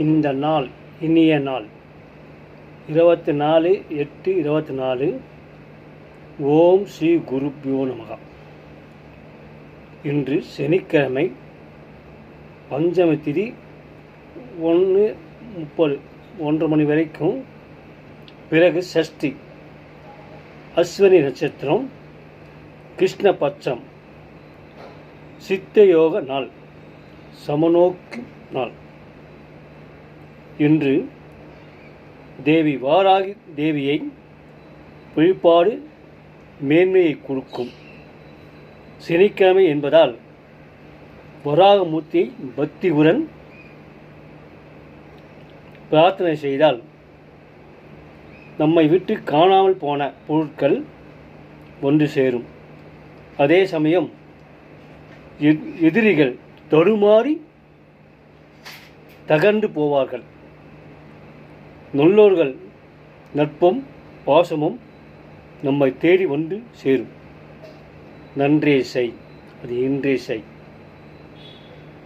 இந்த நாள் இனிய நாள் 24/8/24. ஓம் ஸ்ரீ குருப்யோ நமக. இன்று சனிக்கிழமை, பஞ்சமி திதி 1:30 1:30 மணி வரைக்கும். பிறகு சஷ்டி, அஸ்வினி நட்சத்திரம், கிருஷ்ணபட்சம், சித்தயோக நாள், சமநோக்கு நாள். இன்று தேவி வாராகி தேவியை வழிபாடு மேன்மையை கொடுக்கும். சனிக்கிழமை என்பதால் வராகமூர்த்தியை பக்தியுடன் பிரார்த்தனை செய்தால் நம்மை விட்டு காணாமல் போன பொருட்கள் ஒன்று சேரும். அதே சமயம் எதிரிகள் தடுமாறி தகர்ந்து போவார்கள். நல்லோர்கள் நட்பும் பாசமும் நம்மை தேடி வந்து சேரும். நன்றே செய், அது இன்றே செய்.